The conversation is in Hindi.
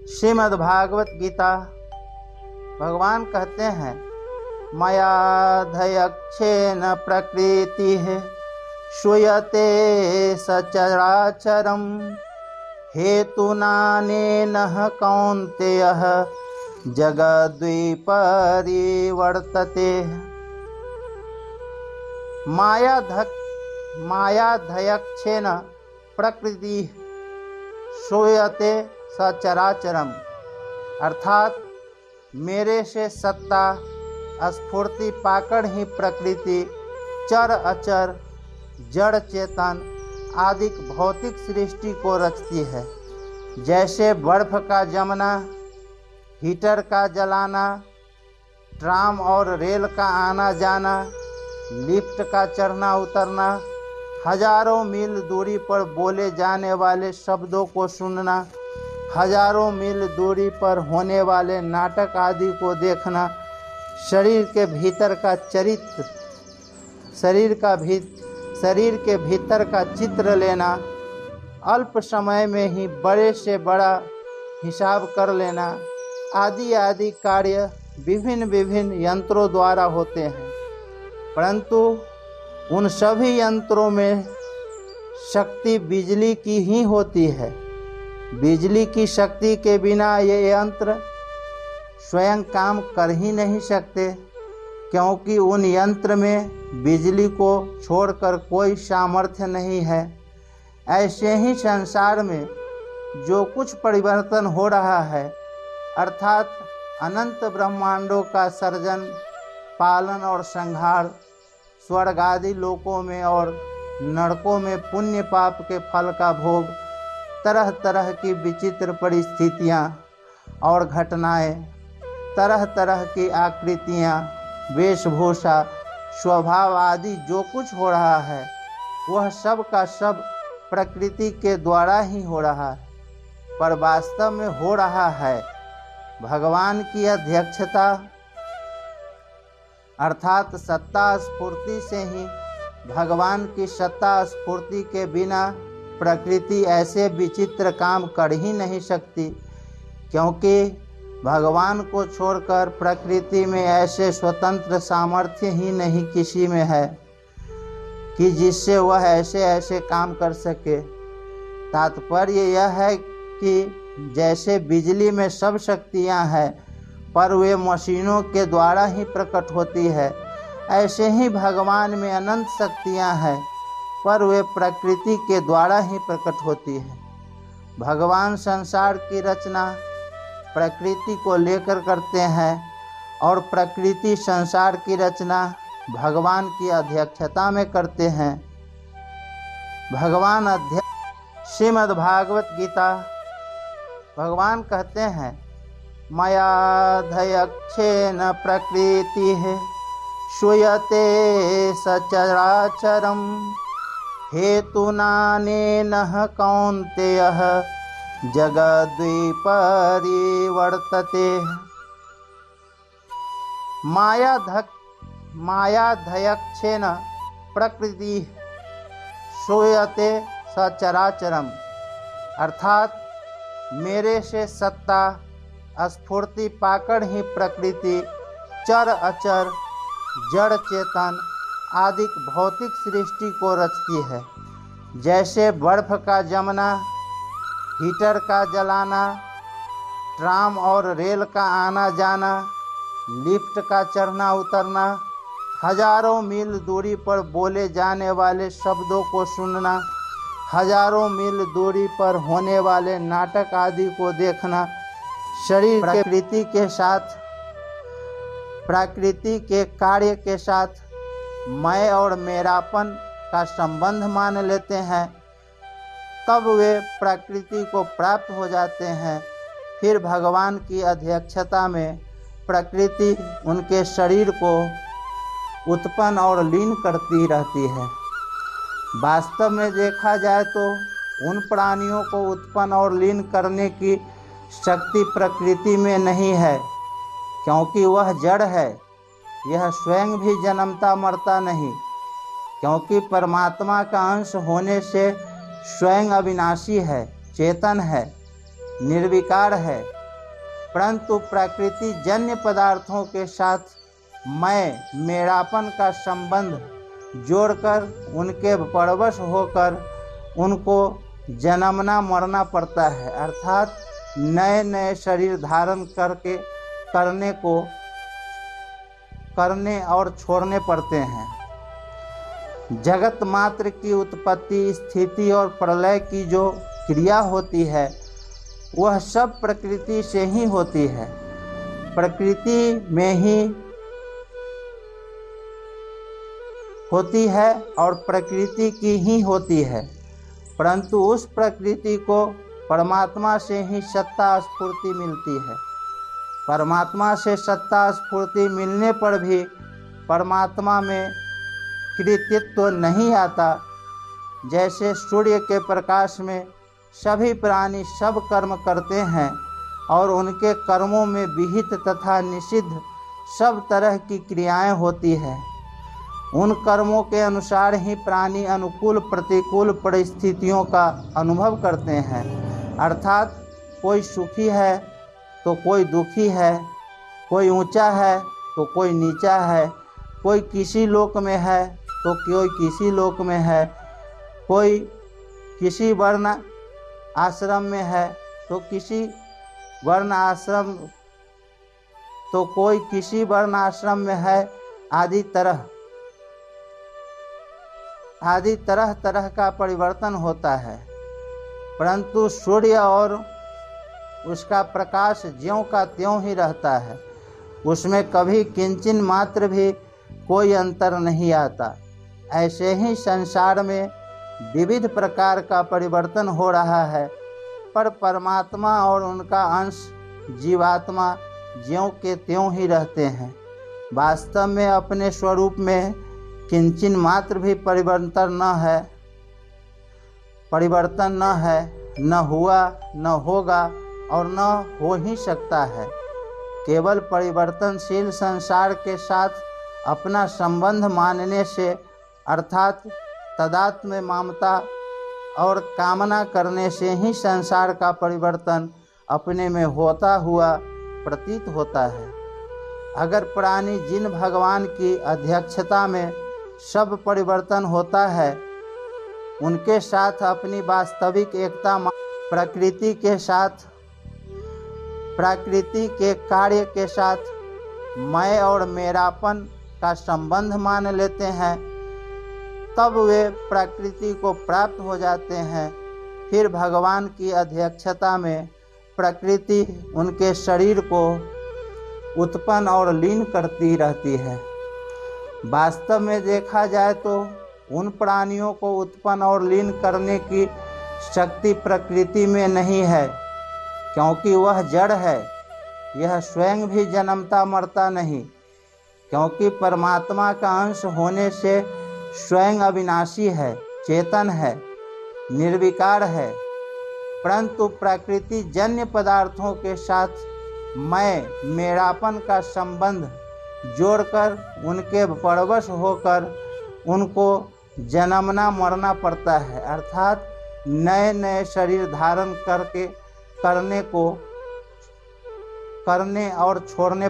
श्रीमद्भागवत गीता। भगवान कहते हैं, मया धयक्षेन प्रकृतिः श्रूयते सचराचरम् हेतुनानेन कौन्तेयः जगद्विपरिवर्तते। मायाधयक्षेन प्रकृति श्रूयते सचराचरम, अर्थात मेरे से सत्ता स्फूर्ति पाकर ही प्रकृति चर अचर जड़ चेतन आदि भौतिक सृष्टि को रचती है। जैसे बर्फ का जमना, हीटर का जलाना, ट्राम और रेल का आना जाना, लिफ्ट का चढ़ना उतरना, हजारों मील दूरी पर बोले जाने वाले शब्दों को सुनना, हजारों मील दूरी पर होने वाले नाटक आदि को देखना, शरीर के भीतर का चित्र लेना, अल्प समय में ही बड़े से बड़ा हिसाब कर लेना आदि आदि कार्य विभिन्न यंत्रों द्वारा होते हैं। परंतु उन सभी यंत्रों में शक्ति बिजली की ही होती है। बिजली की शक्ति के बिना ये यंत्र स्वयं काम कर ही नहीं सकते, क्योंकि उन यंत्र में बिजली को छोड़कर कोई सामर्थ्य नहीं है। ऐसे ही संसार में जो कुछ परिवर्तन हो रहा है, अर्थात अनंत ब्रह्मांडों का सर्जन, पालन और संहार, स्वर्ग आदि लोकों में और नरकों में पुण्य पाप के फल का भोग, तरह तरह की विचित्र परिस्थितियाँ और घटनाएं, तरह तरह की आकृतियाँ, वेशभूषा, स्वभाव आदि जो कुछ हो रहा है, वह सब का सब प्रकृति के द्वारा ही हो रहा है। पर वास्तव में हो रहा है भगवान की अध्यक्षता अर्थात सत्ता स्फूर्ति से ही। भगवान की सत्ता स्फूर्ति के बिना प्रकृति ऐसे विचित्र काम कर ही नहीं सकती, क्योंकि भगवान को छोड़कर प्रकृति में ऐसे स्वतंत्र सामर्थ्य ही नहीं किसी में है कि जिससे वह ऐसे काम कर सके। तात्पर्य यह है कि जैसे बिजली में सब शक्तियां हैं, पर वे मशीनों के द्वारा ही प्रकट होती है, ऐसे ही भगवान में अनंत शक्तियां हैं, पर वे प्रकृति के द्वारा ही प्रकट होती है। भगवान संसार की रचना प्रकृति को लेकर करते हैं और प्रकृति संसार की रचना भगवान की अध्यक्षता में करते हैं। भगवान अध्यक्ष। श्रीमद्भागवत गीता। भगवान कहते हैं, मया धयक्षेन प्रकृतिः श्रूयते सचराचरम् हेतुनानेन कौन्तेयः जगद्विपरिवर्तते। मायाधयक्षेन प्रकृतिः श्रूयते सचराचरम्, अर्थात मेरे से सत्ता स्फूर्ति पाकर ही प्रकृति चर अचर जड़ चेतन आदि भौतिक सृष्टि को रचती है। जैसे बर्फ का जमना, हीटर का जलाना, ट्राम और रेल का आना जाना, लिफ्ट का चढ़ना उतरना, हजारों मील दूरी पर बोले जाने वाले शब्दों को सुनना, हजारों मील दूरी पर होने वाले नाटक आदि को देखना, शरीर प्रकृति के कार्य के साथ मैं और मेरापन का संबंध मान लेते हैं, तब वे प्रकृति को प्राप्त हो जाते हैं। फिर भगवान की अध्यक्षता में प्रकृति उनके शरीर को उत्पन्न और लीन करती रहती है। वास्तव में देखा जाए तो उन प्राणियों को उत्पन्न और लीन करने की शक्ति प्रकृति में नहीं है, क्योंकि वह जड़ है। यह स्वयं भी जन्मता मरता नहीं, क्योंकि परमात्मा का अंश होने से स्वयं अविनाशी है, चेतन है। निर्विकार है, परंतु प्रकृति जन्य पदार्थों के साथ मैं मेरापन का संबंध जोड़कर उनके परवश होकर उनको जन्मना मरना पड़ता है, अर्थात नए नए शरीर धारण करने और छोड़ने पड़ते हैं। जगत मात्र की उत्पत्ति, स्थिति और प्रलय की जो क्रिया होती है वह सब प्रकृति से ही होती है, प्रकृति में ही होती है और प्रकृति की ही होती है, परंतु उस प्रकृति को परमात्मा से ही सत्ता स्फूर्ति मिलती है। परमात्मा से सत्ता स्फूर्ति मिलने पर भी परमात्मा में कृतित्व नहीं आता। जैसे सूर्य के प्रकाश में सभी प्राणी सब कर्म करते हैं और उनके कर्मों में विहित तथा निषिद्ध सब तरह की क्रियाएं होती हैं, उन कर्मों के अनुसार ही प्राणी अनुकूल प्रतिकूल परिस्थितियों का अनुभव करते हैं, अर्थात कोई सुखी है तो कोई दुखी है, कोई ऊंचा है तो कोई नीचा है, कोई किसी लोक में है तो कोई किसी लोक में है, कोई किसी वर्ण आश्रम में है तो किसी वर्ण आश्रम तो कोई किसी वर्ण आश्रम में है, आदि तरह तरह का परिवर्तन होता है, परंतु सूर्य और उसका प्रकाश ज्यों का त्यों ही रहता है, उसमें कभी किंचिन मात्र भी कोई अंतर नहीं आता। ऐसे ही संसार में विविध प्रकार का परिवर्तन हो रहा है, पर परमात्मा और उनका अंश जीवात्मा ज्यों के त्यों ही रहते हैं। वास्तव में अपने स्वरूप में किंचिन मात्र भी परिवर्तन न है, न हुआ, न होगा और न हो ही सकता है। केवल परिवर्तनशील संसार के साथ अपना संबंध मानने से, अर्थात तदात्म ममता और कामना करने से ही संसार का परिवर्तन अपने में होता हुआ प्रतीत होता है। अगर प्राणी जिन भगवान की अध्यक्षता में सब परिवर्तन होता है, उनके साथ अपनी वास्तविक एकता प्रकृति के कार्य के साथ मैं और मेरापन का संबंध मान लेते हैं, तब वे प्रकृति को प्राप्त हो जाते हैं। फिर भगवान की अध्यक्षता में प्रकृति उनके शरीर को उत्पन्न और लीन करती रहती है। वास्तव में देखा जाए तो उन प्राणियों को उत्पन्न और लीन करने की शक्ति प्रकृति में नहीं है, क्योंकि वह जड़ है। यह स्वयं भी जन्मता मरता नहीं, क्योंकि परमात्मा का अंश होने से स्वयं अविनाशी है, चेतन है, निर्विकार है, परंतु प्रकृति जन्य पदार्थों के साथ मैं मेरापन का संबंध जोड़कर उनके परवश होकर उनको जन्मना मरना पड़ता है, अर्थात नए नए शरीर धारण करने और छोड़ने